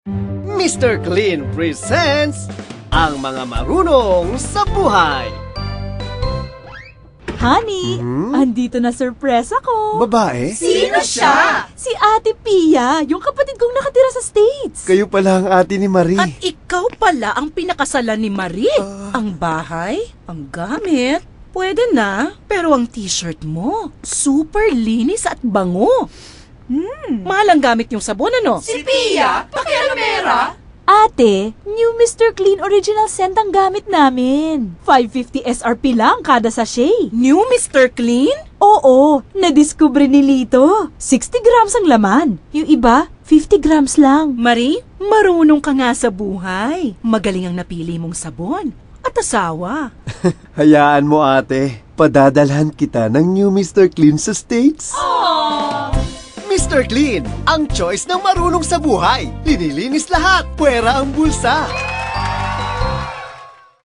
Mr. Clean presents ang mga marunong sa buhay. Honey, andito na sorpresa ko. Babae? Sino siya? Si Ate Pia, yung kapatid kong nakatira sa States. Kayo pala ang ate ni Marie. At ikaw pala ang pinakasalan ni Marie. Ang bahay, ang gamit, pwede na. Pero ang t-shirt mo, super linis at bango. Mahal ang gamit yung sabon, ano? Si Pia, pakialamera. Ate, new Mr. Clean Original Scent ang gamit namin. 550 SRP lang kada sachet. New Mr. Clean? Oo, nadiskubre ni Lito. 60 grams ang laman. Yung iba, 50 grams lang. Marie, marunong ka nga sa buhay. Magaling ang napili mong sabon. At asawa. Hayaan mo ate, padadalhan kita ng new Mr. Clean sa States. Mr. Clean, ang choice ng marunong sa buhay. Linilinis lahat, puwera ang bulsa.